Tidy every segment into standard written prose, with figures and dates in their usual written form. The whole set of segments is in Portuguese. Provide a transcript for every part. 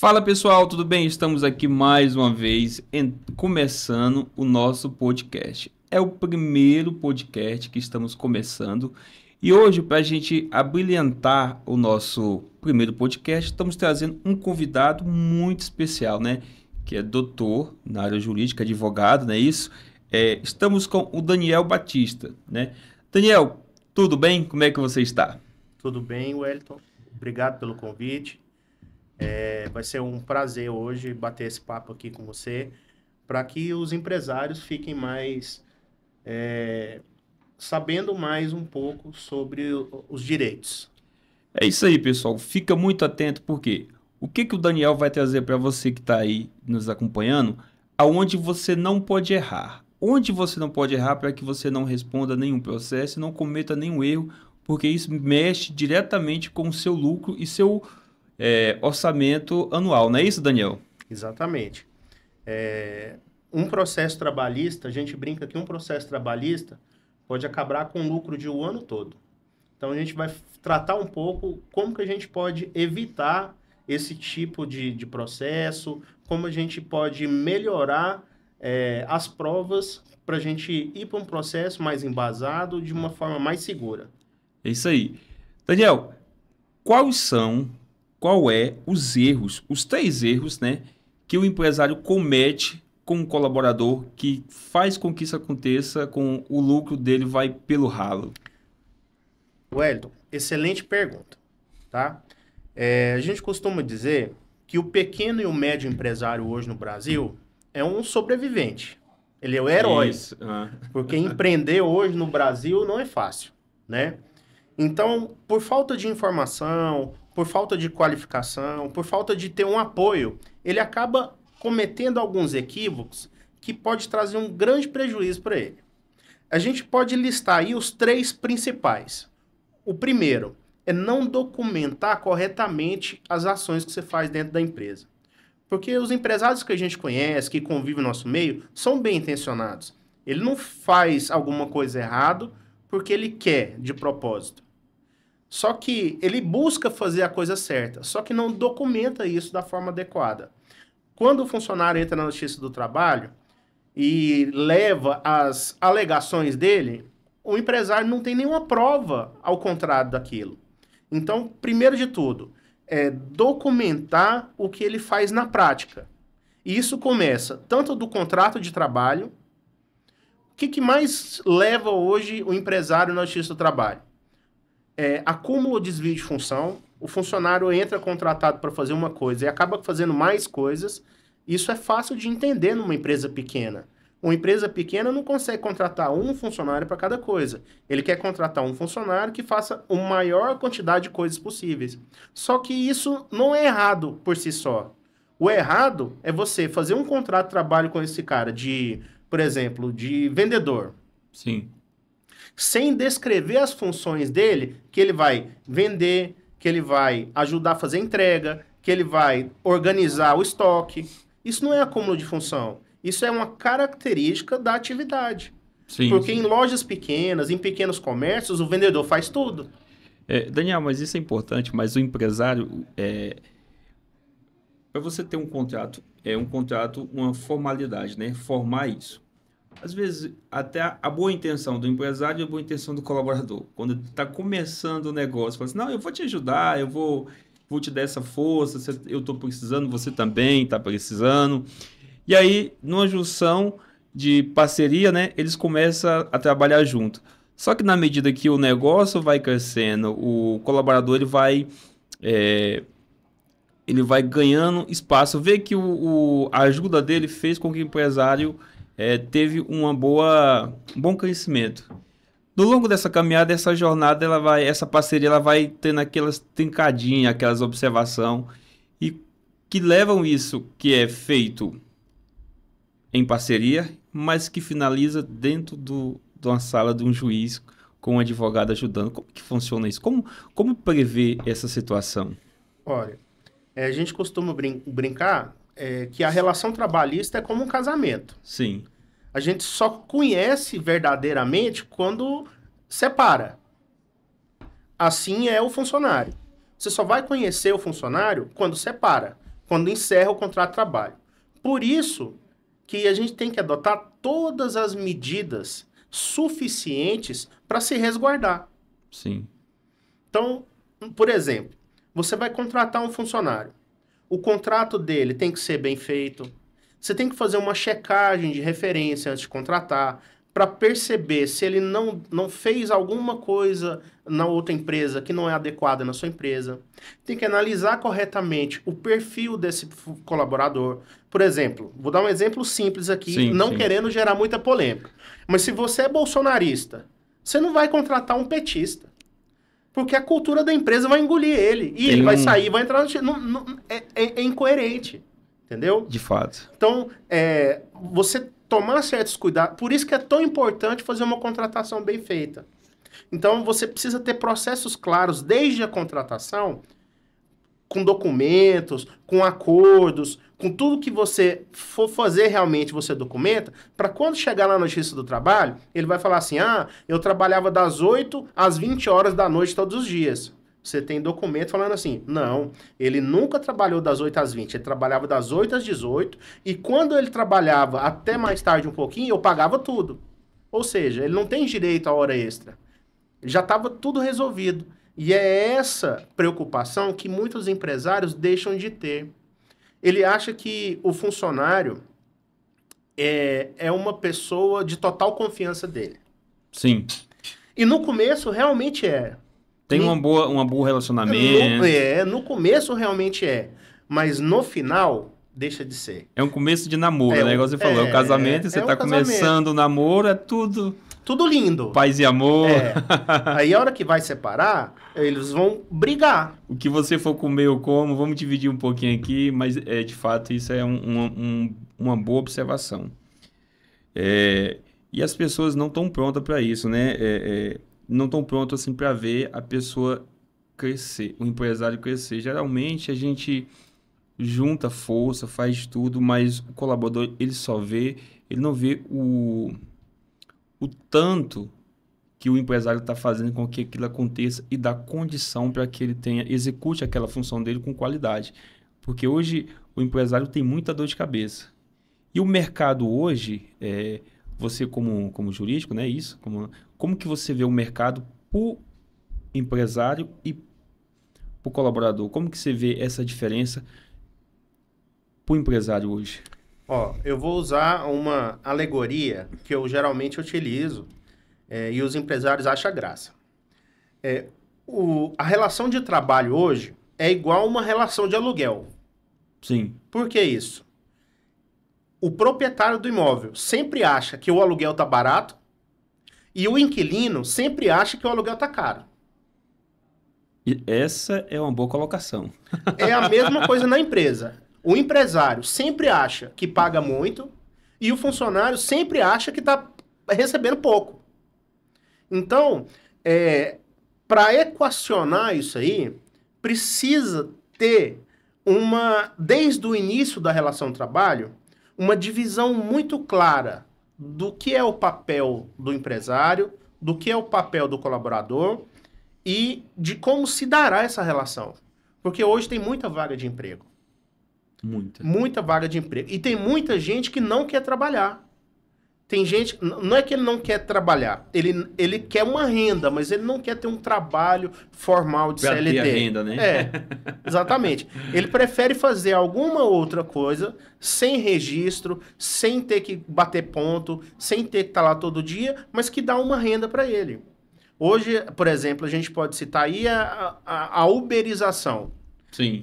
Fala pessoal, tudo bem? Estamos aqui mais uma vez começando o nosso podcast. É o primeiro podcast que estamos começando e hoje, para a gente abrilhantar o nosso primeiro podcast, estamos trazendo um convidado muito especial, né? Que é doutor na área jurídica, advogado, não é isso? Estamos com o Daniel Batista, né? Daniel, tudo bem? Como é que você está? Tudo bem, Wellington? Obrigado pelo convite. Vai ser um prazer hoje bater esse papo aqui com você, para que os empresários fiquem mais sabendo mais um pouco sobre os direitos. É isso aí, pessoal. Fica muito atento porque o que o Daniel vai trazer para você que está aí nos acompanhando, aonde você não pode errar. Onde você não pode errar para que você não responda nenhum processo e não cometa nenhum erro, porque isso mexe diretamente com o seu lucro e seu orçamento anual. Não é isso, Daniel? Exatamente. Um processo trabalhista, a gente brinca que um processo trabalhista pode acabar com o lucro de um ano todo. Então, a gente vai tratar um pouco como que a gente pode evitar esse tipo de processo, como a gente pode melhorar as provas para a gente ir para um processo mais embasado de uma forma mais segura. É isso aí. Daniel, quais são, qual é os erros, os três erros, né, que o empresário comete com um colaborador que faz com que isso aconteça, com o lucro dele vai pelo ralo? Wellington, excelente pergunta, tá? A gente costuma dizer que o pequeno e o médio empresário hoje no Brasil é um sobrevivente. Ele é o herói, Isso. porque empreender hoje no Brasil não é fácil, né? Então, por falta de informação, por falta de qualificação, por falta de ter um apoio, ele acaba cometendo alguns equívocos que pode trazer um grande prejuízo para ele. A gente pode listar aí os três principais. O primeiro é não documentar corretamente as ações que você faz dentro da empresa. Porque os empresários que a gente conhece, que convivem no nosso meio, são bem intencionados. Ele não faz alguma coisa errada porque ele quer, de propósito. Só que ele busca fazer a coisa certa, só que não documenta isso da forma adequada. Quando o funcionário entra na Justiça do Trabalho e leva as alegações dele, o empresário não tem nenhuma prova ao contrário daquilo. Então, primeiro de tudo, é documentar o que ele faz na prática. E isso começa tanto do contrato de trabalho. O que mais leva hoje o empresário na Justiça do Trabalho? Acúmulo ou desvio de função. O funcionário entra contratado para fazer uma coisa e acaba fazendo mais coisas. Isso é fácil de entender numa empresa pequena. Uma empresa pequena não consegue contratar um funcionário para cada coisa. Ele quer contratar um funcionário que faça a maior quantidade de coisas possíveis. Só que isso não é errado por si só. O errado é você fazer um contrato de trabalho com esse cara por exemplo, de vendedor. Sim. Sem descrever as funções dele, que ele vai vender, que ele vai ajudar a fazer entrega, que ele vai organizar o estoque. Isso não é acúmulo de função. Isso é uma característica da atividade. Sim, Porque sim. em lojas pequenas, em pequenos comércios, o vendedor faz tudo. Daniel, mas isso é importante, mas o empresário, para você ter um contrato, uma formalidade, né? Formar isso. Às vezes, até a boa intenção do empresário e a boa intenção do colaborador. Quando está começando o negócio, fala assim, não, eu vou te ajudar, vou te dar essa força, eu estou precisando, você também está precisando. E aí, numa junção de parceria, né, eles começam a trabalhar junto. Só que na medida que o negócio vai crescendo, o colaborador ele vai ganhando espaço, vê que a ajuda dele fez com que o empresário teve um bom crescimento. No longo dessa caminhada, essa jornada, essa parceria, ela vai tendo aquelas trincadinhas, aquelas observações, e que levam isso que é feito em parceria, mas que finaliza dentro de uma sala de um juiz com um advogado ajudando. Como que funciona isso? Como prever essa situação? Olha, a gente costuma brincar que a relação trabalhista é como um casamento. Sim, A gente só conhece verdadeiramente quando separa. Assim é o funcionário. Você só vai conhecer o funcionário quando separa. quando encerra o contrato de trabalho. Por isso que a gente tem que adotar todas as medidas suficientes para se resguardar. Sim. Então, por exemplo, você vai contratar um funcionário. O contrato dele tem que ser bem feito. Você tem que fazer uma checagem de referência antes de contratar, para perceber se ele não fez alguma coisa na outra empresa que não é adequada na sua empresa. Tem que analisar corretamente o perfil desse colaborador. Por exemplo, vou dar um exemplo simples aqui, Sim, não sim. querendo gerar muita polêmica. Mas se você é bolsonarista, você não vai contratar um petista. Porque a cultura da empresa vai engolir ele. E ele vai sair, vai entrar no... É incoerente. Entendeu? De fato. Então, você tomar certos cuidados. Por isso que é tão importante fazer uma contratação bem feita. Então, você precisa ter processos claros desde a contratação, com documentos, com acordos, com tudo que você for fazer realmente, você documenta, para quando chegar lá na Justiça do Trabalho, ele vai falar assim, eu trabalhava das 8 às 20 horas da noite todos os dias. Você tem documento falando assim, não, ele nunca trabalhou das 8 às 20, ele trabalhava das 8 às 18, e quando ele trabalhava até mais tarde um pouquinho, eu pagava tudo. Ou seja, ele não tem direito à hora extra. Já estava tudo resolvido. E é essa preocupação que muitos empresários deixam de ter. Ele acha que o funcionário é uma pessoa de total confiança dele. Sim. E no começo realmente é. Tem um bom relacionamento. No começo realmente é. Mas no final, deixa de ser. É um começo de namoro, né? Igual você falou, é o casamento, você tá começando o namoro, é tudo... Tudo lindo. Paz e amor. Aí a hora que vai separar, eles vão brigar. O que você for comer, eu como, vamos dividir um pouquinho aqui, mas de fato isso é uma boa observação. E as pessoas não estão prontas para isso, né? Não estão prontas assim para ver a pessoa crescer, o empresário crescer. Geralmente a gente junta força, faz tudo, mas o colaborador ele só vê, ele não vê o tanto que o empresário está fazendo com que aquilo aconteça e dá condição para que ele execute aquela função dele com qualidade. Porque hoje o empresário tem muita dor de cabeça. E o mercado hoje, você como jurídico, né, isso, como que você vê o mercado para o empresário e para o colaborador? Como que você vê essa diferença para o empresário hoje? Eu vou usar uma alegoria que eu geralmente utilizo e os empresários acham graça. A relação de trabalho hoje é igual uma relação de aluguel. Sim. Por que isso? O proprietário do imóvel sempre acha que o aluguel está barato e o inquilino sempre acha que o aluguel está caro. E essa é uma boa colocação. É a mesma coisa na empresa. O empresário sempre acha que paga muito e o funcionário sempre acha que está recebendo pouco. Então, para equacionar isso aí, precisa ter desde o início da relação de trabalho, uma divisão muito clara do que é o papel do empresário, do que é o papel do colaborador e de como se dará essa relação. Porque hoje tem muita vaga de emprego. Muita vaga de emprego. E tem muita gente que não quer trabalhar. Tem gente... Não é que ele não quer trabalhar. Ele quer uma renda, mas ele não quer ter um trabalho formal de CLT. Ter a renda, né? Exatamente. Ele prefere fazer alguma outra coisa sem registro, sem ter que bater ponto, sem ter que estar lá todo dia, mas que dá uma renda para ele. Hoje, por exemplo, a gente pode citar aí a uberização. Sim.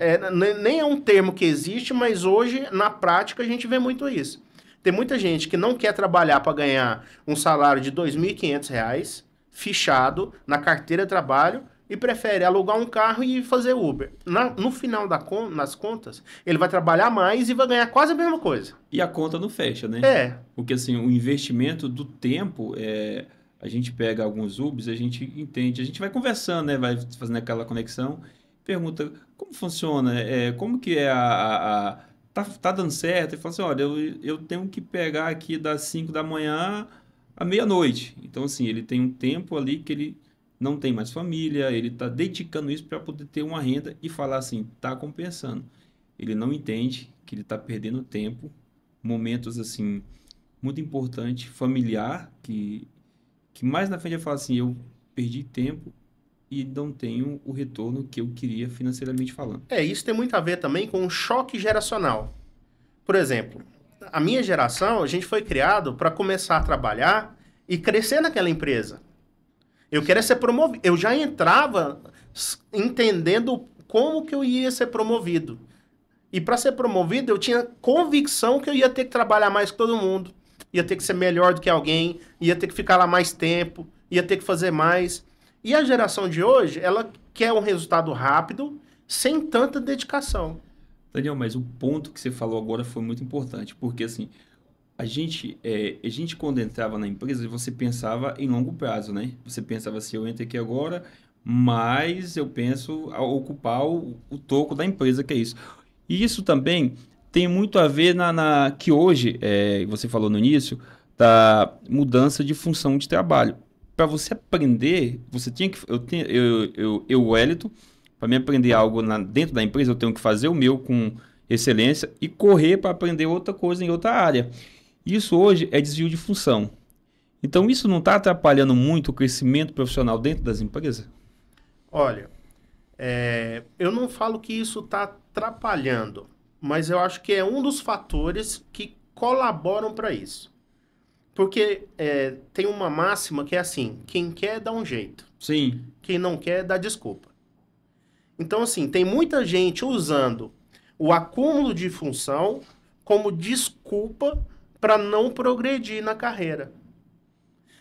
Nem é um termo que existe, mas hoje, na prática, a gente vê muito isso. Tem muita gente que não quer trabalhar para ganhar um salário de R$ 2.500, fichado, na carteira de trabalho, e prefere alugar um carro e fazer Uber. No final das contas, ele vai trabalhar mais e vai ganhar quase a mesma coisa. E a conta não fecha, né? Porque assim, o investimento do tempo, a gente pega alguns Ubers, a gente entende, a gente vai conversando, né? Vai fazendo aquela conexão, pergunta como funciona, como que é tá dando certo? Ele fala assim, olha, eu tenho que pegar aqui das 5 da manhã à meia-noite. Então, assim, ele tem um tempo ali que ele não tem mais família, ele está dedicando isso para poder ter uma renda e falar assim, tá compensando. ele não entende que ele está perdendo tempo, momentos assim muito importantes, familiar, que mais na frente ele fala assim, eu perdi tempo e não tenho o retorno que eu queria financeiramente falando. Isso tem muito a ver também com um choque geracional. Por exemplo, a minha geração, a gente foi criado para começar a trabalhar e crescer naquela empresa. Eu queria ser promovido. Eu já entrava entendendo como que eu ia ser promovido. E para ser promovido, eu tinha convicção que eu ia ter que trabalhar mais que todo mundo. Ia ter que ser melhor do que alguém. Ia ter que ficar lá mais tempo. Ia ter que fazer mais. E a geração de hoje, ela quer um resultado rápido, sem tanta dedicação. Daniel, mas o ponto que você falou agora foi muito importante, porque assim, a gente quando entrava na empresa, você pensava em longo prazo, né? Você pensava assim, eu entro aqui agora, mas eu penso a ocupar o toco da empresa, que é isso. E isso também tem muito a ver que hoje, você falou no início, da mudança de função de trabalho. Para você aprender, você tinha que. Wellington, para me aprender algo dentro da empresa, eu tenho que fazer o meu com excelência e correr para aprender outra coisa em outra área. Isso hoje é desvio de função. Então, isso não está atrapalhando muito o crescimento profissional dentro das empresas? Olha, eu não falo que isso está atrapalhando, mas eu acho que é um dos fatores que colaboram para isso. Porque tem uma máxima que é assim, quem quer dá um jeito. Sim. Quem não quer dá desculpa. Então, assim, tem muita gente usando o acúmulo de função como desculpa para não progredir na carreira.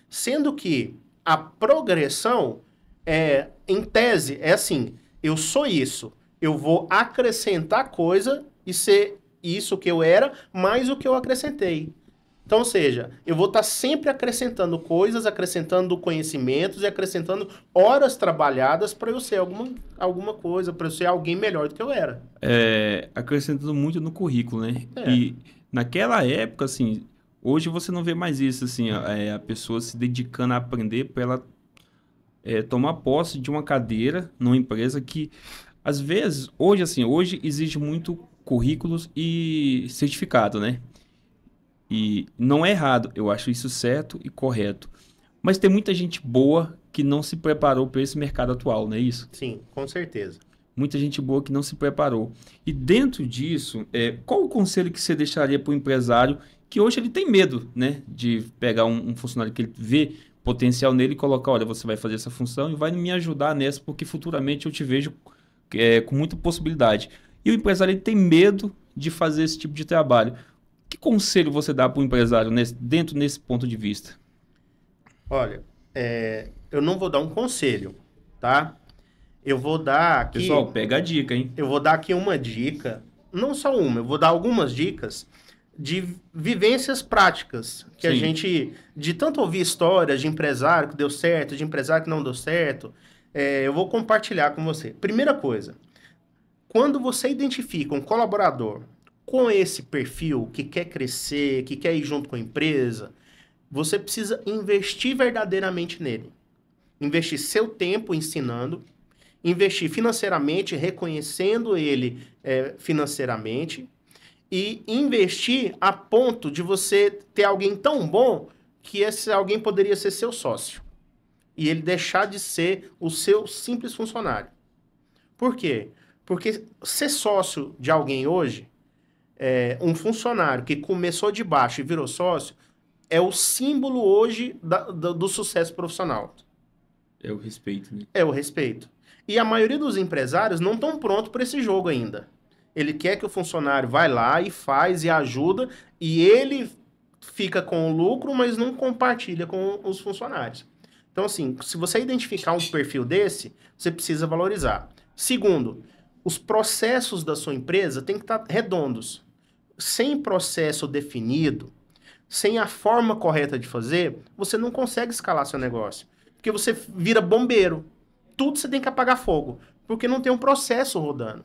Sendo que a progressão, em tese, é assim, eu sou isso, eu vou acrescentar coisa e ser isso que eu era, mais o que eu acrescentei. Então, ou seja, eu vou estar sempre acrescentando coisas, acrescentando conhecimentos e acrescentando horas trabalhadas para eu ser alguma coisa, para eu ser alguém melhor do que eu era. Acrescentando muito no currículo, né? E naquela época, assim, hoje você não vê mais isso, assim, a pessoa se dedicando a aprender para ela tomar posse de uma cadeira numa empresa que, às vezes, hoje exige muito currículos e certificado, né? E não é errado, eu acho isso certo e correto. Mas tem muita gente boa que não se preparou para esse mercado atual, não é isso? Sim, com certeza. Muita gente boa que não se preparou. E dentro disso, qual o conselho que você deixaria para o empresário que hoje ele tem medo, né, de pegar um funcionário que ele vê potencial nele e colocar, olha, você vai fazer essa função e vai me ajudar nessa, porque futuramente eu te vejo com muita possibilidade. E o empresário ele tem medo de fazer esse tipo de trabalho. Que conselho você dá para o empresário dentro nesse ponto de vista? Olha, eu não vou dar um conselho, tá? Eu vou dar aqui... Pessoal, pega a dica, hein? Eu vou dar aqui uma dica, não só uma, eu vou dar algumas dicas de vivências práticas, que Sim. A gente, de tanto ouvir histórias de empresário que deu certo, de empresário que não deu certo, eu vou compartilhar com você. Primeira coisa, quando você identifica um colaborador com esse perfil que quer crescer, que quer ir junto com a empresa, você precisa investir verdadeiramente nele. Investir seu tempo ensinando, investir financeiramente, reconhecendo ele financeiramente, e investir a ponto de você ter alguém tão bom que esse alguém poderia ser seu sócio. E ele deixar de ser o seu simples funcionário. Por quê? Porque ser sócio de alguém hoje, um funcionário que começou de baixo e virou sócio, é o símbolo hoje do sucesso profissional. É o respeito, né? É o respeito. E a maioria dos empresários não estão prontos para esse jogo ainda. Ele quer que o funcionário vai lá e faz e ajuda, e ele fica com o lucro, mas não compartilha com os funcionários. Então, assim, se você identificar um perfil desse, você precisa valorizar. Segundo, os processos da sua empresa têm que estar redondos. Sem processo definido, sem a forma correta de fazer, você não consegue escalar seu negócio. Porque você vira bombeiro. Tudo você tem que apagar fogo, porque não tem um processo rodando.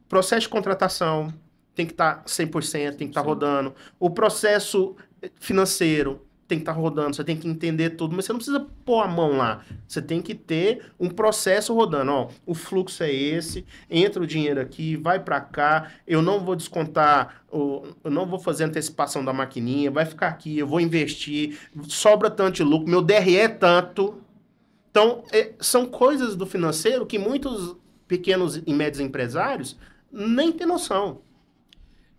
Processo de contratação tem que estar 100%, tem que estar rodando. O processo financeiro tem que estar rodando, você tem que entender tudo, mas você não precisa pôr a mão lá. Você tem que ter um processo rodando. Ó, o fluxo é esse, entra o dinheiro aqui, vai para cá, eu não vou descontar, eu não vou fazer antecipação da maquininha, vai ficar aqui, eu vou investir, sobra tanto de lucro, meu DRE é tanto. Então, são coisas do financeiro que muitos pequenos e médios empresários nem têm noção.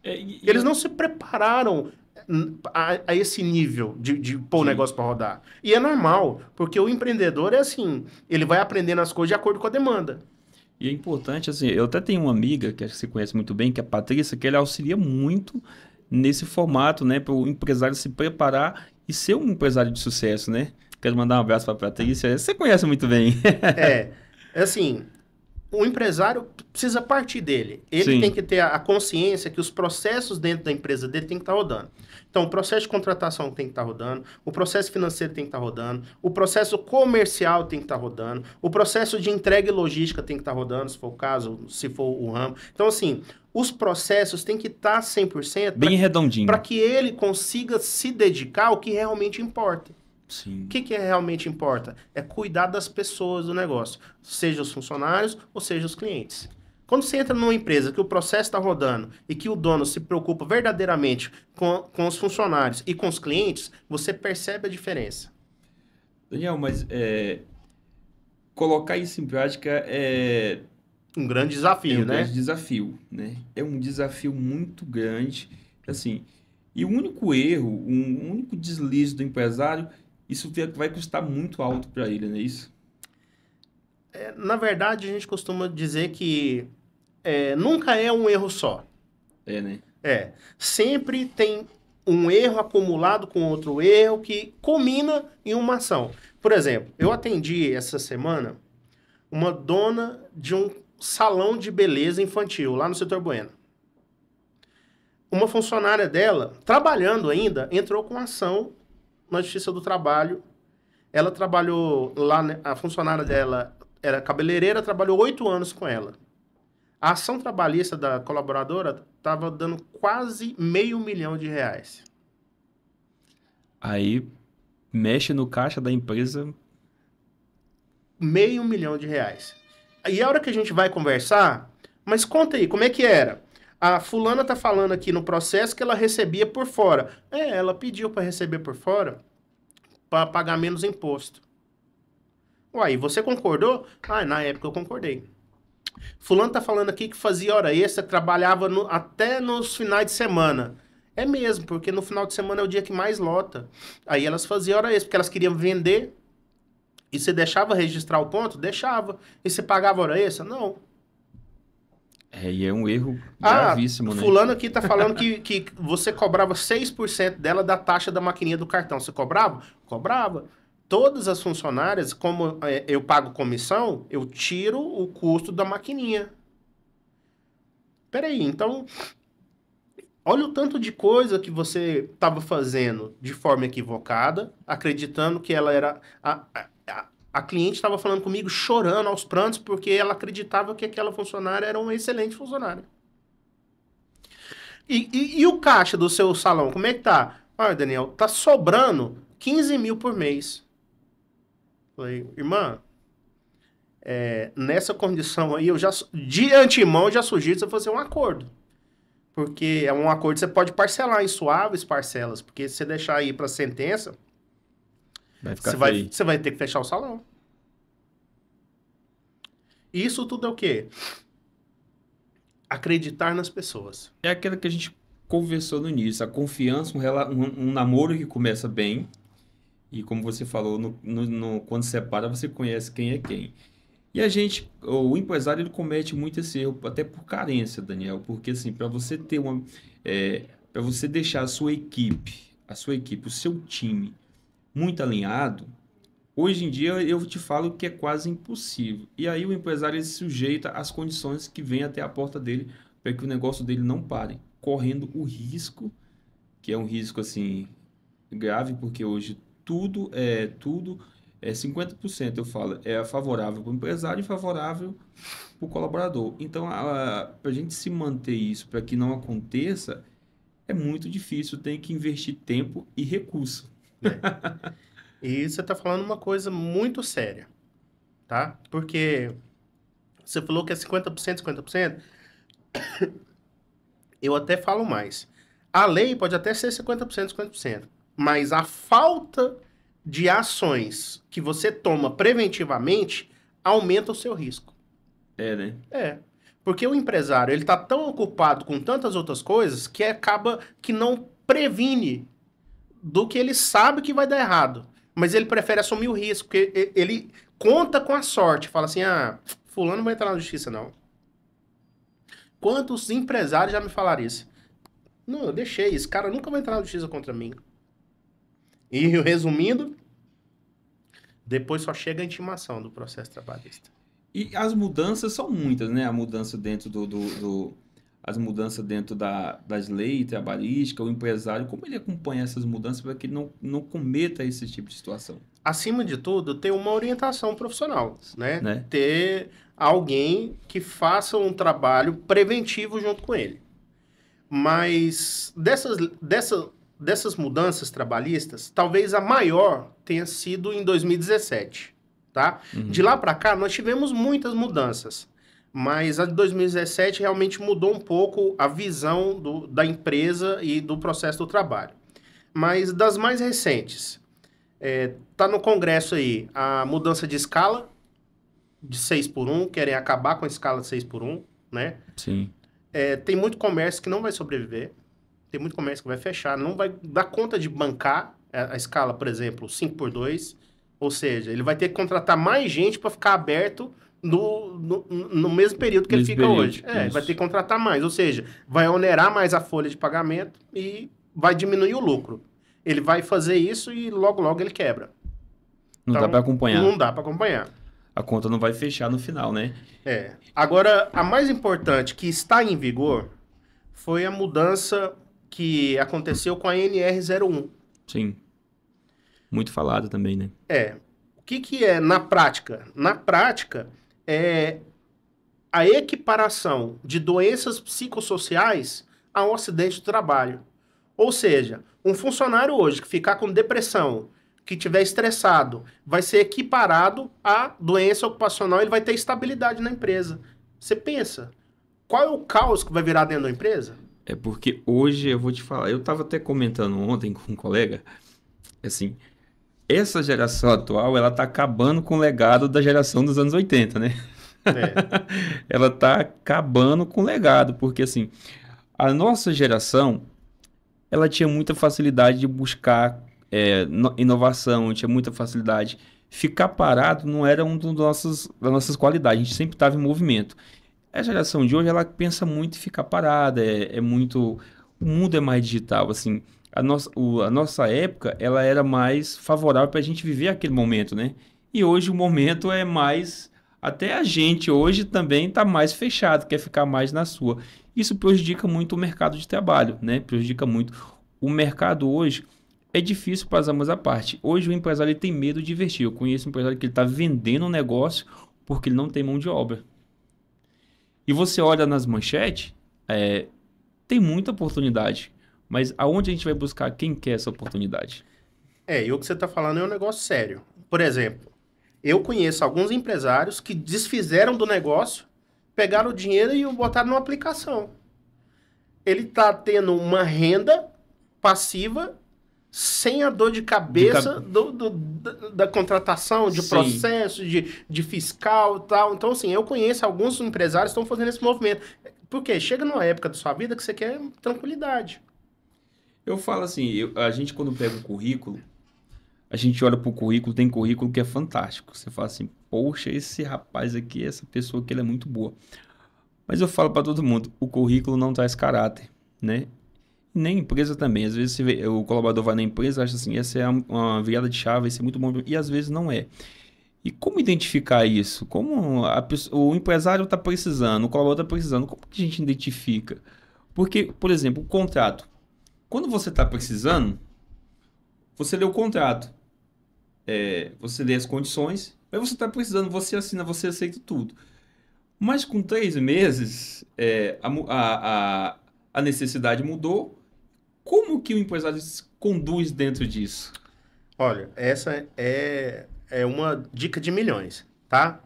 Eles não se prepararam a esse nível de pôr o negócio para rodar. E é normal, porque o empreendedor é assim, ele vai aprendendo as coisas de acordo com a demanda. E é importante, assim, eu até tenho uma amiga que acho que você conhece muito bem, que é a Patrícia, que ela auxilia muito nesse formato, né, para o empresário se preparar e ser um empresário de sucesso, né? Quero mandar um abraço para a Patrícia, você conhece muito bem. Assim, o empresário precisa partir dele. Ele Sim. tem que ter a consciência que os processos dentro da empresa dele tem que estar rodando. Então, o processo de contratação tem que estar rodando, o processo financeiro tem que estar rodando, o processo comercial tem que estar rodando, o processo de entrega e logística tem que estar rodando, se for o caso, se for o ramo. Então, assim, os processos têm que estar 100% Bem redondinho. para que ele consiga se dedicar ao que realmente importa. Sim. O que realmente importa? É cuidar das pessoas do negócio, seja os funcionários ou seja os clientes. Quando você entra numa empresa que o processo está rodando e que o dono se preocupa verdadeiramente com os funcionários e com os clientes, você percebe a diferença. Daniel, mas colocar isso em prática é um grande desafio, né? grande desafio, né? É um desafio muito grande, assim. E o único erro, um único deslize do empresário, isso vai custar muito alto para ele, não é isso? Na verdade, a gente costuma dizer que nunca é um erro só. Né? Sempre tem um erro acumulado com outro erro que culmina em uma ação. Por exemplo, eu atendi essa semana uma dona de um salão de beleza infantil lá no setor Bueno. Uma funcionária dela, trabalhando ainda, entrou com ação na Justiça do Trabalho. Ela trabalhou lá, a funcionária dela era cabeleireira, trabalhou 8 anos com ela. A ação trabalhista da colaboradora estava dando quase R$500 mil. Aí mexe no caixa da empresa. R$500 mil. E a hora que a gente vai conversar, mas conta aí, como é que era? A fulana tá falando aqui no processo que ela recebia por fora. Ela pediu para receber por fora para pagar menos imposto. Uai, você concordou? Na época eu concordei. Fulano tá falando aqui que fazia hora extra, trabalhava até nos finais de semana. É mesmo, porque no final de semana é o dia que mais lota. Aí elas faziam hora extra, porque elas queriam vender. E você deixava registrar o ponto? Deixava. E você pagava hora extra? Não. E é um erro gravíssimo, né? Fulano aqui tá falando que você cobrava 6% dela da taxa da maquininha do cartão. Você cobrava? Cobrava. Todas as funcionárias, como eu pago comissão, eu tiro o custo da maquininha. Peraí, então, olha o tanto de coisa que você estava fazendo de forma equivocada, acreditando que ela era... A cliente estava falando comigo chorando aos prantos porque ela acreditava que aquela funcionária era uma excelente funcionária. E o caixa do seu salão, como é que tá? Daniel, tá sobrando 15 mil por mês. Falei, irmã, nessa condição aí, de antemão, eu já sugiro você fazer um acordo. Porque é um acordo que você pode parcelar em suaves parcelas. Porque se você deixar aí para sentença, você vai ter que fechar o salão. Isso tudo é o quê? Acreditar nas pessoas. É aquilo que a gente conversou no início. A confiança, um namoro que começa bem. E como você falou, quando separa, você conhece quem é quem. E o empresário, ele comete muito esse erro, até por carência, Daniel. Porque, assim, para você ter para você deixar a sua equipe, o seu time, muito alinhado, hoje em dia eu te falo que é quase impossível. E aí o empresário ele se sujeita às condições que vêm até a porta dele para que o negócio dele não pare, correndo o risco, que é um risco assim grave, porque hoje tudo é 50%, eu falo, é favorável para o empresário e favorável para o colaborador. Então, para a gente se manter isso, para que não aconteça, é muito difícil, tem que investir tempo e recurso. né? E você está falando uma coisa muito séria, tá? Porque você falou que é 50%, 50%. Eu até falo mais. A lei pode até ser 50%, 50%. Mas a falta de ações que você toma preventivamente aumenta o seu risco. É, né? É. Porque o empresário, ele tá tão ocupado com tantas outras coisas que acaba que não previne do que ele sabe que vai dar errado. Mas ele prefere assumir o risco, porque ele conta com a sorte. Fala assim, fulano não vai entrar na justiça, não. Quantos empresários já me falaram isso? Não, eu deixei. Esse cara nunca vai entrar na justiça contra mim. E resumindo, depois só chega a intimação do processo trabalhista. E as mudanças são muitas, né? A mudança dentro as mudanças dentro das leis trabalhistas, o empresário, como ele acompanha essas mudanças para que ele não cometa esse tipo de situação? Acima de tudo, ter uma orientação profissional, Né? Ter alguém que faça um trabalho preventivo junto com ele. Mas dessas mudanças trabalhistas, talvez a maior tenha sido em 2017, tá? Uhum. De lá para cá, nós tivemos muitas mudanças, mas a de 2017 realmente mudou um pouco a visão da empresa e do processo do trabalho. Mas das mais recentes, tá no Congresso aí a mudança de escala de 6x1, querem acabar com a escala de 6x1, né? Sim. Tem muito comércio que não vai sobreviver, tem muito comércio que vai fechar, não vai dar conta de bancar a escala, por exemplo, 5x2, ou seja, ele vai ter que contratar mais gente para ficar aberto no mesmo período que ele fica hoje. Vai ter que contratar mais, ou seja, vai onerar mais a folha de pagamento e vai diminuir o lucro. Ele vai fazer isso e logo, logo ele quebra. Não dá para acompanhar. Não dá para acompanhar. A conta não vai fechar no final, né? Agora, a mais importante que está em vigor foi a mudança que aconteceu com a NR01. Sim. Muito falado também, né? O que é na prática? Na prática, é a equiparação de doenças psicossociais a um acidente de trabalho. Ou seja, um funcionário hoje que ficar com depressão, que estiver estressado, vai ser equiparado à doença ocupacional, ele vai ter estabilidade na empresa. Você pensa, qual é o caos que vai virar dentro da empresa? É porque hoje, eu vou te falar, eu estava até comentando ontem com um colega, assim, essa geração atual, ela tá acabando com o legado da geração dos anos 80, né? Ela tá acabando com o legado, porque assim, a nossa geração, ela tinha muita facilidade de buscar inovação, tinha muita facilidade. Ficar parado não era das nossas qualidades, a gente sempre estava em movimento. A geração de hoje, ela pensa muito em ficar parada, muito... O mundo é mais digital, assim. A nossa época, ela era mais favorável para a gente viver aquele momento, né? E hoje o momento é mais... Até a gente hoje também está mais fechado, quer ficar mais na sua. Isso prejudica muito o mercado de trabalho, né? Prejudica muito. O mercado hoje é difícil para ambas a parte. Hoje o empresário ele tem medo de investir. Eu conheço um empresário que ele está vendendo um negócio porque ele não tem mão de obra. E você olha nas manchetes, tem muita oportunidade. Mas aonde a gente vai buscar quem quer essa oportunidade? E o que você está falando é um negócio sério. Por exemplo, eu conheço alguns empresários que desfizeram do negócio, pegaram o dinheiro e o botaram numa aplicação. Ele está tendo uma renda passiva sem a dor de cabeça da contratação, de processo, de fiscal e tal. Então, assim, eu conheço alguns empresários que estão fazendo esse movimento. Porque chega numa época da sua vida que você quer tranquilidade. Eu falo assim, a gente quando pega o currículo, a gente olha pro currículo, tem currículo que é fantástico. Você fala assim, poxa, esse rapaz aqui, essa pessoa aqui, ela é muito boa. Mas eu falo para todo mundo, o currículo não traz caráter, né? E nem empresa também. Às vezes o colaborador vai na empresa e acha assim, essa é uma virada de chave, isso é muito bom. E às vezes não é. E como identificar isso? Como o empresário está precisando, o colaborador está precisando, como que a gente identifica? Porque, por exemplo, o contrato. Quando você está precisando, você lê o contrato, você lê as condições, mas você está precisando, você assina, você aceita tudo. Mas com 3 meses, a necessidade mudou. Como que o empresário se conduz dentro disso? Olha, essa é uma dica de milhões, tá?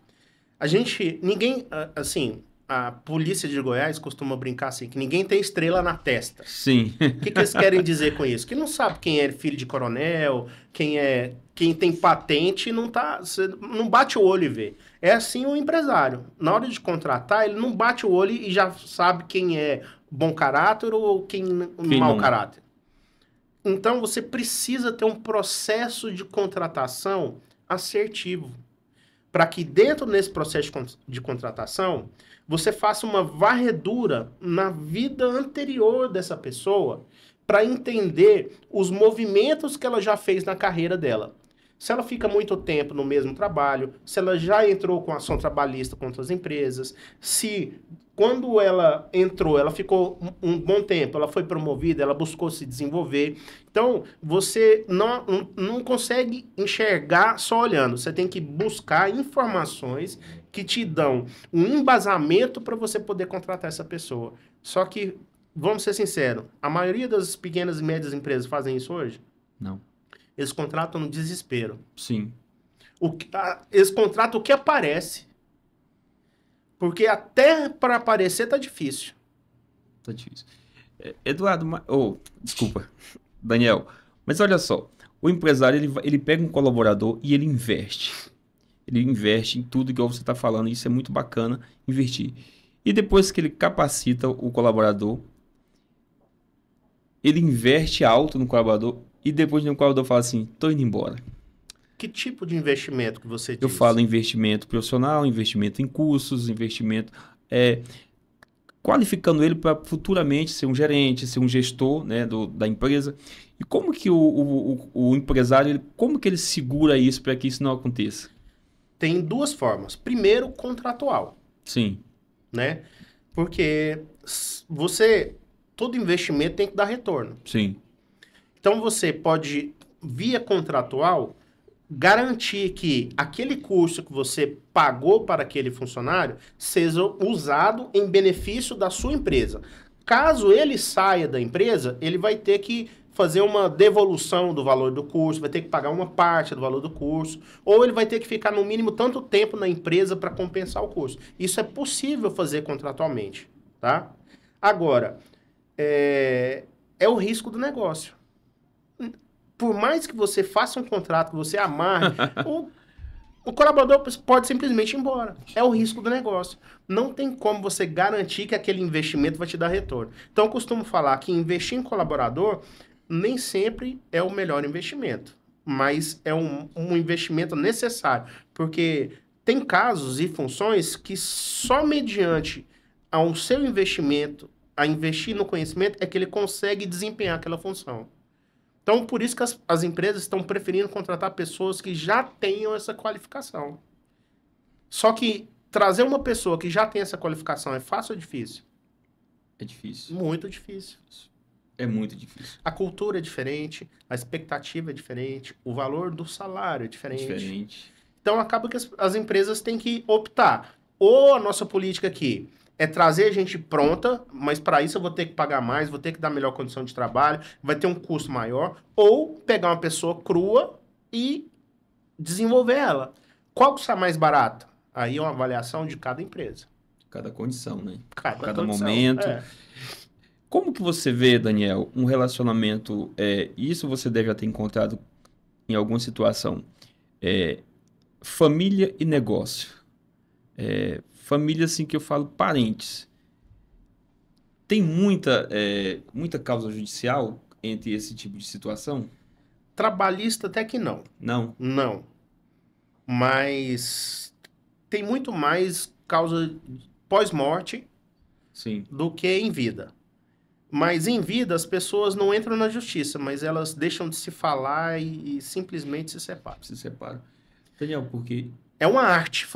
Ninguém, assim, a polícia de Goiás costuma brincar assim, que ninguém tem estrela na testa. Sim. O que eles querem dizer com isso? Que não sabe quem é filho de coronel, quem tem patente, não tá, você não bate o olho e vê. É assim o empresário. Na hora de contratar, ele não bate o olho e já sabe quem é bom caráter ou quem mau não? caráter. Então você precisa ter um processo de contratação assertivo, para que dentro desse processo de contratação você faça uma varredura na vida anterior dessa pessoa para entender os movimentos que ela já fez na carreira dela. Se ela fica muito tempo no mesmo trabalho, se ela já entrou com ação trabalhista contra as empresas, se quando ela entrou, ela ficou um bom tempo, ela foi promovida, ela buscou se desenvolver. Então, você não consegue enxergar só olhando, você tem que buscar informações que te dão um embasamento para você poder contratar essa pessoa. Só que, vamos ser sinceros, a maioria das pequenas e médias empresas fazem isso hoje? Não. Eles contratam no desespero. Sim. Eles contratam o que aparece. Porque até para aparecer tá difícil. Tá difícil. Eduardo, desculpa, Daniel, mas olha só, o empresário ele pega um colaborador e ele investe. Ele investe em tudo igual você está falando, isso é muito bacana, investir. E depois que ele capacita o colaborador, ele investe alto no colaborador e depois o colaborador fala assim, tô indo embora. Que tipo de investimento que você diz? Eu falo investimento profissional, investimento em cursos, investimento qualificando ele para futuramente ser um gerente, ser um gestor, né, da empresa. E como que o empresário, como que ele segura isso para que isso não aconteça? Tem duas formas. Primeiro, contratual, Sim, né? Porque todo investimento tem que dar retorno. sim, Então você pode, via contratual, garantir que aquele curso que você pagou para aquele funcionário seja usado em benefício da sua empresa. Caso ele saia da empresa, ele vai ter que fazer uma devolução do valor do curso, vai ter que pagar uma parte do valor do curso, ou ele vai ter que ficar no mínimo tanto tempo na empresa para compensar o curso. Isso é possível fazer contratualmente, tá? Agora, é o risco do negócio. Por mais que você faça um contrato, que você amarre, o colaborador pode simplesmente ir embora. É o risco do negócio. Não tem como você garantir que aquele investimento vai te dar retorno. Então, eu costumo falar que investir em colaborador nem sempre é o melhor investimento, mas é um investimento necessário, porque tem casos e funções que só mediante ao seu investimento, a investir no conhecimento, é que ele consegue desempenhar aquela função. Então, por isso que as empresas estão preferindo contratar pessoas que já tenham essa qualificação. Só que trazer uma pessoa que já tem essa qualificação é fácil ou difícil? é difícil. Muito difícil. É muito difícil. A cultura é diferente, a expectativa é diferente, o valor do salário é diferente. Então, acaba que as empresas têm que optar. Ou a nossa política aqui é trazer gente pronta, mas para isso eu vou ter que pagar mais, vou ter que dar melhor condição de trabalho, vai ter um custo maior, ou pegar uma pessoa crua e desenvolver ela. Qual que sai mais barato? Aí é uma avaliação de cada empresa. Cada condição, né? Cada condição, momento. Como que você vê, Daniel, um relacionamento, isso você deve já ter encontrado em alguma situação, família e negócio. Família, assim, que eu falo, parentes. Tem muita causa judicial entre esse tipo de situação? Trabalhista até que não. Não? Não. Mas tem muito mais causa pós-morte do que em vida. Mas em vida as pessoas não entram na justiça, mas elas deixam de se falar e simplesmente se separam. Se separam. Daniel, porque... É uma arte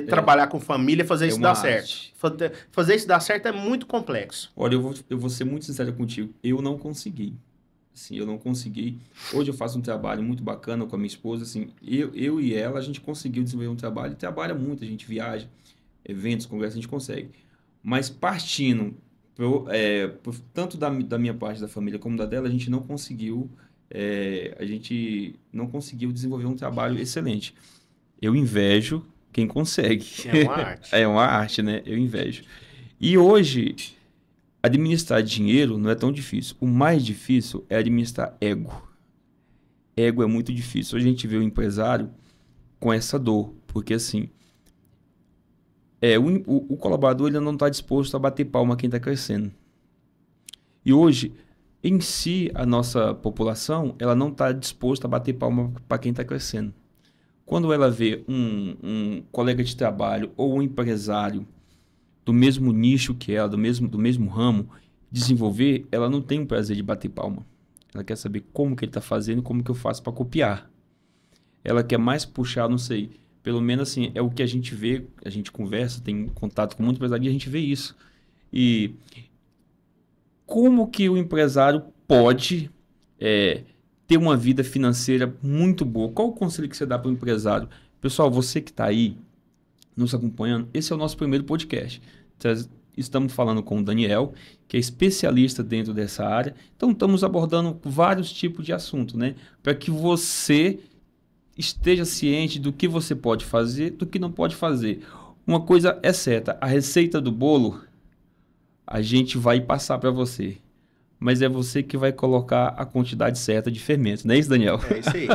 trabalhar com família, fazer isso dar certo. Fazer isso dar certo é muito complexo. Olha, eu vou ser muito sincero contigo. Eu não consegui. Assim, eu não consegui. Hoje eu faço um trabalho muito bacana com a minha esposa. Assim, eu e ela, a gente conseguiu desenvolver um trabalho. Trabalha muito, a gente viaja, eventos, congressos, a gente consegue. Mas partindo, tanto da minha parte da família como da dela, a gente não conseguiu a gente não conseguiu desenvolver um trabalho excelente. Eu invejo quem consegue. É uma arte. É uma arte, né? Eu invejo. E hoje, administrar dinheiro não é tão difícil. O mais difícil é administrar ego. Ego é muito difícil. Hoje a gente vê o empresário com essa dor, porque assim, o colaborador ele não está disposto a bater palma a quem está crescendo. E hoje, em si, a nossa população, ela não está disposta a bater palma para quem está crescendo. Quando ela vê um colega de trabalho ou um empresário do mesmo nicho que ela, do mesmo ramo, desenvolver, ela não tem o prazer de bater palma. Ela quer saber como que ele está fazendo e como que eu faço para copiar. Ela quer mais puxar, não sei, pelo menos assim, é o que a gente vê, a gente conversa, tem contato com muito empresário e a gente vê isso. E como que o empresário pode ter uma vida financeira muito boa? Qual o conselho que você dá para o empresário? Pessoal, você que está aí nos acompanhando, esse é o nosso primeiro podcast. Estamos falando com o Daniel, que é especialista dentro dessa área. Então, estamos abordando vários tipos de assuntos, né? Para que você esteja ciente do que você pode fazer, do que não pode fazer. Uma coisa é certa, a receita do bolo a gente vai passar para você. Mas é você que vai colocar a quantidade certa de fermento, não é isso, Daniel? É isso aí.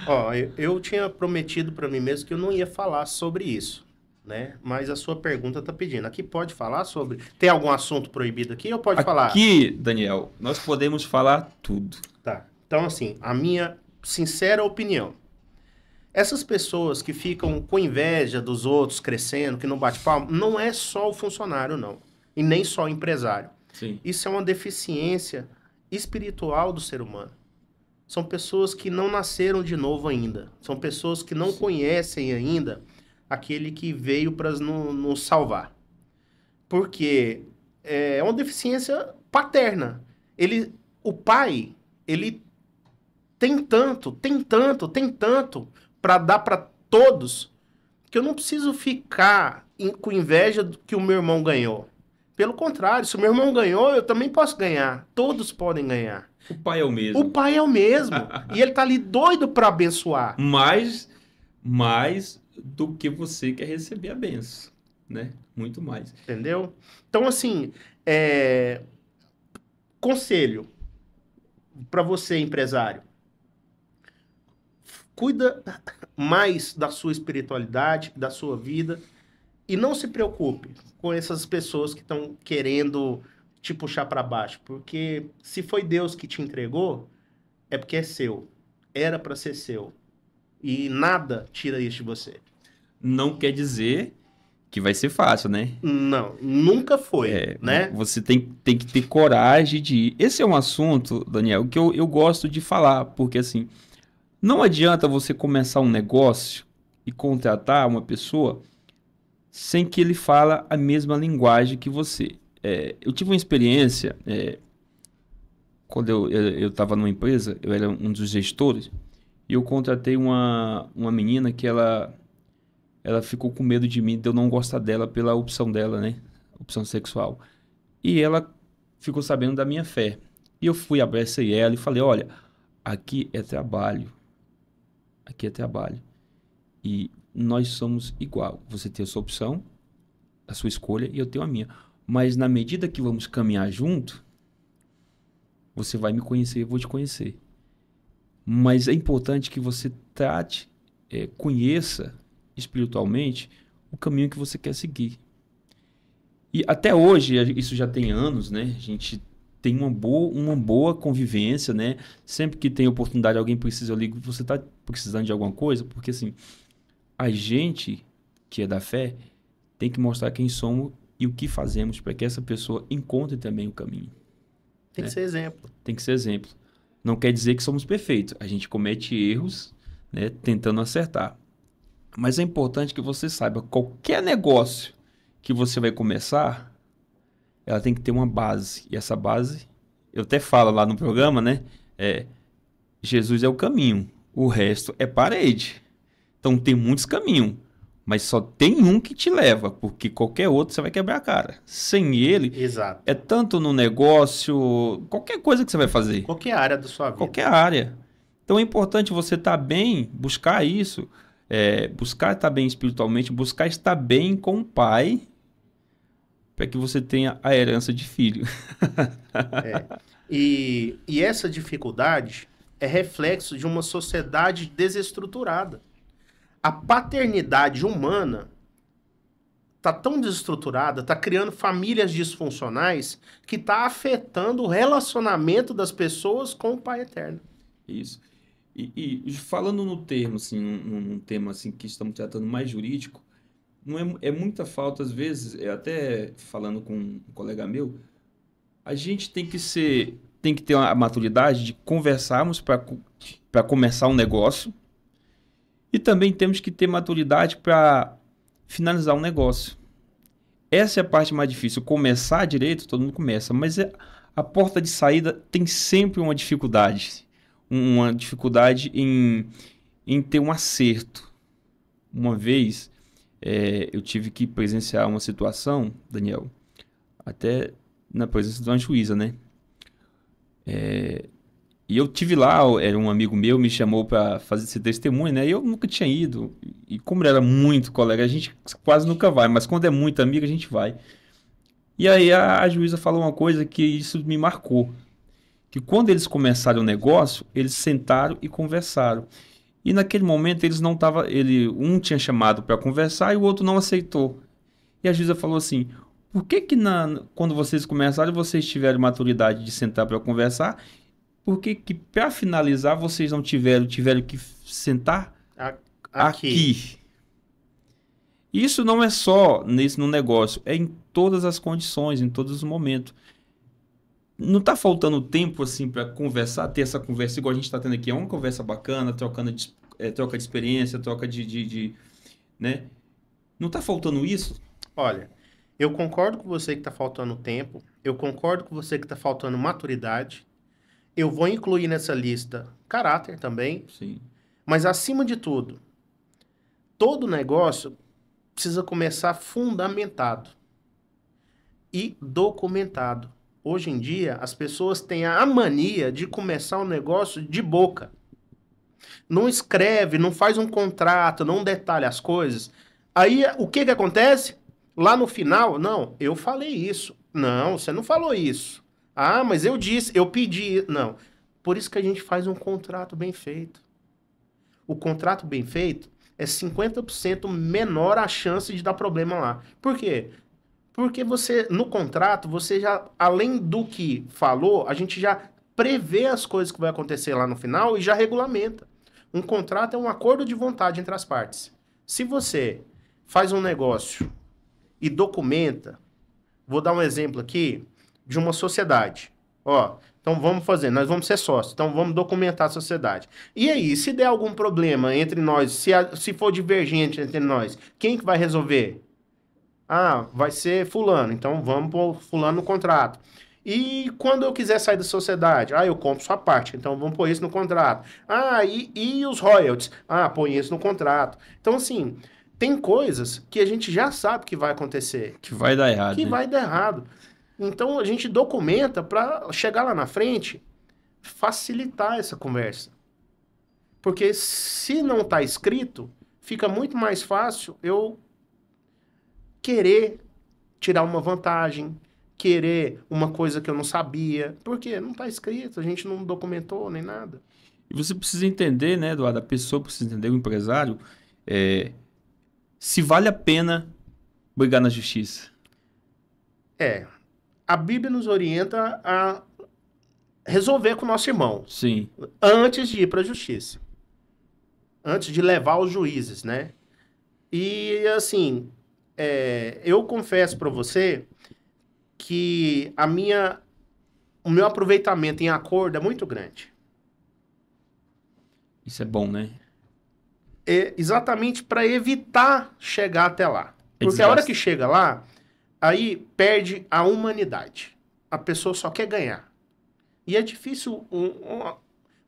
Ó, eu tinha prometido para mim mesmo que eu não ia falar sobre isso, né? Mas a sua pergunta tá pedindo. Aqui pode falar sobre... Tem algum assunto proibido aqui ou pode falar? Aqui, Daniel, nós podemos falar tudo. Tá. Então, assim, a minha sincera opinião. Essas pessoas que ficam com inveja dos outros crescendo, que não bate palma, não é só o funcionário, não. E nem só o empresário. Sim. Isso é uma deficiência espiritual do ser humano. São pessoas que não nasceram de novo ainda. São pessoas que não conhecem ainda aquele que veio para nos salvar. Porque é uma deficiência paterna. O pai, ele tem tanto para dar para todos, que eu não preciso ficar com inveja do que o meu irmão ganhou. Pelo contrário, se o meu irmão ganhou, eu também posso ganhar. Todos podem ganhar. O pai é o mesmo. O pai é o mesmo. E ele tá ali doido para abençoar. Mais do que você quer receber a benção, né? Muito mais. Entendeu? Então, assim, conselho para você, empresário. Cuida mais da sua espiritualidade, da sua vida, e não se preocupe com essas pessoas que estão querendo te puxar para baixo, porque se foi Deus que te entregou, é porque é seu. Era para ser seu. E nada tira isso de você. Não quer dizer que vai ser fácil, né? Não, nunca foi, né? Você tem que ter coragem de ir. Esse é um assunto, Daniel, que eu gosto de falar, porque assim, não adianta você começar um negócio e contratar uma pessoa sem que ele fale a mesma linguagem que você. Eu tive uma experiência, quando eu estava numa empresa, eu era um dos gestores, e eu contratei uma menina que ela ficou com medo de mim, de eu não gostar dela pela opção dela, né? Opção sexual. E ela ficou sabendo da minha fé. E eu fui, abracei ela e falei, olha, aqui é trabalho. Aqui é trabalho. E nós somos igual. Você tem a sua opção, a sua escolha, e eu tenho a minha. Mas na medida que vamos caminhar junto, você vai me conhecer e eu vou te conhecer. Mas é importante que você trate, conheça espiritualmente o caminho que você quer seguir. E até hoje, isso já tem anos, né? A gente tem uma boa convivência, né? Sempre que tem oportunidade, alguém precisa, eu ligo, você está precisando de alguma coisa? Porque assim, a gente que é da fé tem que mostrar quem somos e o que fazemos para que essa pessoa encontre também o caminho. Tem que ser exemplo. Tem que ser exemplo. Não quer dizer que somos perfeitos. A gente comete erros, né, tentando acertar. Mas é importante que você saiba, qualquer negócio que você vai começar, ela tem que ter uma base. E essa base, eu até falo lá no programa, né? Jesus é o caminho. O resto é parede. Então tem muitos caminhos. Mas só tem um que te leva, porque qualquer outro você vai quebrar a cara. Sem ele, Exato. é tanto no negócio, qualquer coisa que você vai fazer. Qualquer área da sua vida. Qualquer área. Então é importante você estar bem, buscar isso, buscar estar bem espiritualmente, buscar estar bem com o pai, para que você tenha a herança de filho. É. E essa dificuldade é reflexo de uma sociedade desestruturada. A paternidade humana está tão desestruturada, está criando famílias disfuncionais que está afetando o relacionamento das pessoas com o Pai Eterno. Isso. E falando no termo, assim, num tema assim, que estamos tratando mais jurídico, não é muita falta, às vezes, até falando com um colega meu, a gente tem que ter a maturidade de conversarmos para começar um negócio e também temos que ter maturidade para finalizar um negócio. Essa é a parte mais difícil. Começar direito, todo mundo começa, mas a porta de saída tem sempre uma dificuldade. Uma dificuldade em ter um acerto. Uma vez, eu tive que presenciar uma situação, Daniel, até na presença de uma juíza, né? E eu tive lá, era um amigo meu, me chamou para fazer esse testemunho, né? E eu nunca tinha ido. E como ele era muito colega, a gente quase nunca vai, mas quando é muito amigo, a gente vai. E aí a juíza falou uma coisa que isso me marcou. Que quando eles começaram o negócio, eles sentaram e conversaram. E naquele momento eles não estavam. Um tinha chamado para conversar e o outro não aceitou. E a juíza falou assim: por que quando vocês começaram, vocês tiveram maturidade de sentar para conversar? Por que para finalizar vocês não tiveram que sentar aqui? Isso não é só no negócio, é em todas as condições, em todos os momentos. Não está faltando tempo assim para conversar, ter essa conversa igual a gente está tendo aqui. É uma conversa bacana, troca de experiência, troca né? Não está faltando isso? Olha, eu concordo com você que está faltando tempo, eu concordo com você que está faltando maturidade, eu vou incluir nessa lista caráter também. Sim. Mas acima de tudo, todo negócio precisa começar fundamentado e documentado. Hoje em dia, as pessoas têm a mania de começar um negócio de boca. Não escreve, não faz um contrato, não detalha as coisas. Aí, o que acontece? Lá no final, não, eu falei isso. Não, você não falou isso. Ah, mas eu disse, eu pedi. Não. Por isso que a gente faz um contrato bem feito. O contrato bem feito é 50% menor a chance de dar problema lá. Por quê? Porque você, no contrato, você já, além do que falou, a gente já prevê as coisas que vai acontecer lá no final e já regulamenta. Um contrato é um acordo de vontade entre as partes. Se você faz um negócio e documenta, vou dar um exemplo aqui de uma sociedade. Ó, então vamos fazer, nós vamos ser sócios, então vamos documentar a sociedade. E aí, se der algum problema entre nós, se for divergente entre nós, quem que vai resolver? Ah, vai ser fulano, então vamos pôr fulano no contrato. E quando eu quiser sair da sociedade? Ah, eu compro sua parte, então vamos pôr isso no contrato. Ah, e os royalties? Ah, põe isso no contrato. Então, assim, tem coisas que a gente já sabe que vai acontecer. Que vai dar errado. Que vai dar errado. Então, a gente documenta para chegar lá na frente, facilitar essa conversa. Porque se não está escrito, fica muito mais fácil eu querer tirar uma vantagem, querer uma coisa que eu não sabia. Porque não está escrito, a gente não documentou nem nada. E você precisa entender, né, Eduardo? A pessoa precisa entender, o empresário, se vale a pena brigar na justiça. A Bíblia nos orienta a resolver com o nosso irmão. Sim. Antes de ir para a justiça. Antes de levar aos juízes, né? E, assim, eu confesso para você que o meu aproveitamento em acordo é muito grande. Isso é bom, né? Exatamente para evitar chegar até lá. Porque a hora que chega lá, aí perde a humanidade. A pessoa só quer ganhar. E é difícil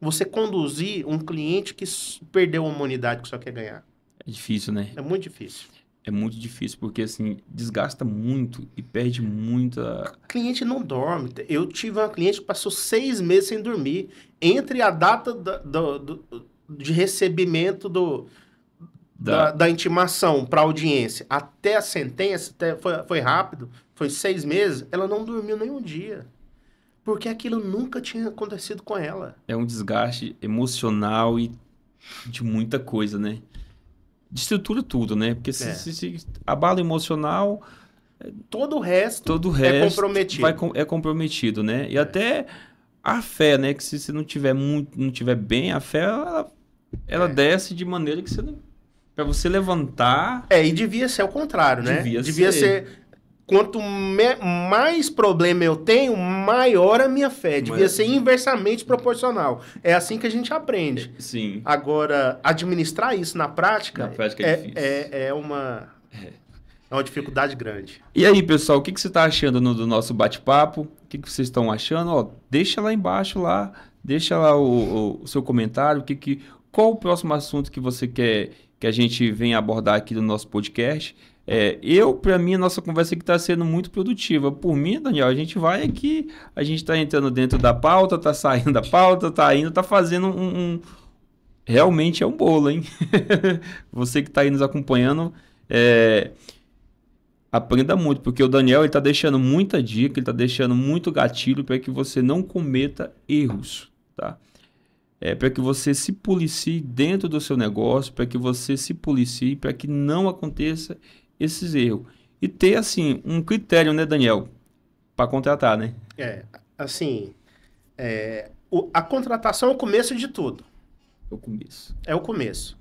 você conduzir um cliente que perdeu a humanidade, que só quer ganhar. É difícil, né? É muito difícil. É muito difícil, porque assim, desgasta muito e perde muita... O cliente não dorme. Eu tive uma cliente que passou 6 meses sem dormir. Entre a data de recebimento da intimação para audiência até a sentença, foi rápido, foi 6 meses, ela não dormiu nenhum dia. Porque aquilo nunca tinha acontecido com ela. É um desgaste emocional e de muita coisa, né? Destrutura tudo, né? Porque se abala emocional, todo o resto é comprometido. É comprometido, né? E até a fé, né? Que se você não tiver não tiver bem, a fé ela desce de maneira que você não... Para você levantar... E devia ser o contrário, né? Devia ser... Quanto mais problema eu tenho, maior a minha fé. Devia ser inversamente proporcional. É assim que a gente aprende. Sim. Agora, administrar isso na prática, é difícil. É uma dificuldade grande. E aí, pessoal, o que você está achando do nosso bate-papo? O que vocês estão achando? Ó, deixa lá embaixo, deixa lá o seu comentário. Qual o próximo assunto que você quer que a gente venha abordar aqui no nosso podcast? Para mim, a nossa conversa aqui está sendo muito produtiva. Por mim, Daniel, a gente vai aqui, a gente está entrando dentro da pauta, está saindo da pauta, está fazendo realmente é um bolo, hein? Você que está aí nos acompanhando, aprenda muito, porque o Daniel está deixando muita dica, ele está deixando muito gatilho para que você não cometa erros, tá? Para que você se policie dentro do seu negócio, para que você se policie, para que não aconteça esses erros. E ter, assim, um critério, né, Daniel? Para contratar, né? A contratação é o começo de tudo. É o começo. É o começo.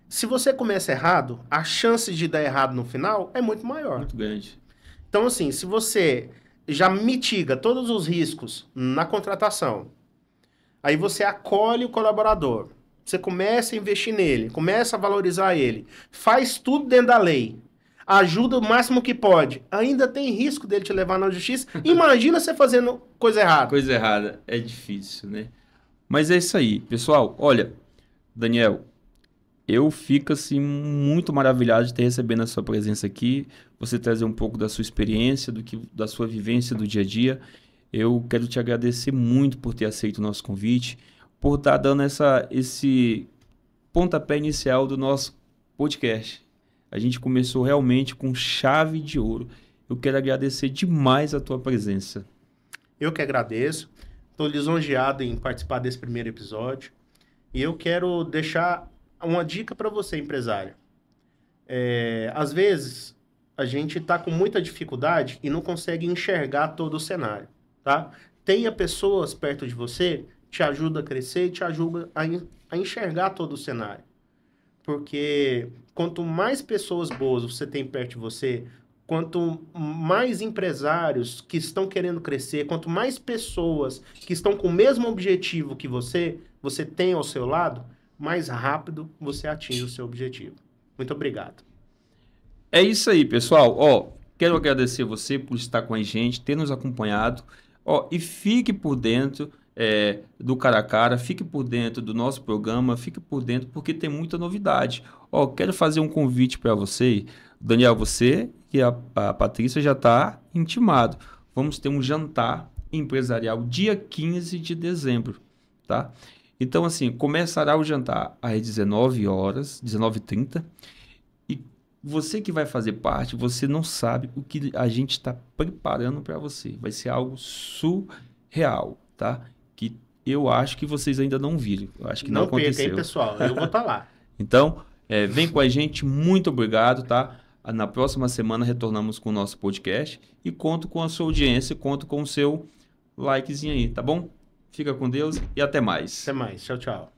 Se você começa errado, a chance de dar errado no final é muito maior. Muito grande. Então, assim, se você já mitiga todos os riscos na contratação, aí você acolhe o colaborador, você começa a investir nele, começa a valorizar ele, faz tudo dentro da lei, ajuda o máximo que pode, ainda tem risco dele te levar na justiça. Imagina você fazendo coisa errada. Coisa errada é difícil, né? Mas é isso aí, pessoal. Olha, Daniel, eu fico assim muito maravilhado de ter recebendo a sua presença aqui, você trazer um pouco da sua experiência, da sua vivência do dia a dia. Eu quero te agradecer muito por ter aceito o nosso convite, por estar dando esse pontapé inicial do nosso podcast. A gente começou realmente com chave de ouro. Eu quero agradecer demais a tua presença. Eu que agradeço. Estou lisonjeado em participar desse primeiro episódio. E eu quero deixar uma dica para você, empresário. Às vezes, a gente está com muita dificuldade e não consegue enxergar todo o cenário. Tá? Tenha pessoas perto de você, te ajuda a crescer e te ajuda a enxergar todo o cenário. Porque quanto mais pessoas boas você tem perto de você, quanto mais empresários que estão querendo crescer, quanto mais pessoas que estão com o mesmo objetivo que você tem ao seu lado, mais rápido você atinge o seu objetivo. Muito obrigado. É isso aí, pessoal. Quero agradecer você por estar com a gente, ter nos acompanhado. E fique por dentro do Cara a Cara, fique por dentro do nosso programa, fique por dentro porque tem muita novidade. Quero fazer um convite para você, Daniel, você e a Patrícia já está intimado. Vamos ter um jantar empresarial dia 15 de dezembro, tá? Então, assim, começará o jantar às 19 horas, 19h30, e você que vai fazer parte, você não sabe o que a gente está preparando para você. Vai ser algo surreal, tá? Que eu acho que vocês ainda não viram. Eu acho que não aconteceu. Não perca, hein, pessoal? Eu vou estar lá. Então, vem com a gente. Muito obrigado, tá? Na próxima semana retornamos com o nosso podcast e conto com a sua audiência, conto com o seu likezinho aí, tá bom? Fica com Deus e até mais. Até mais. Tchau, tchau.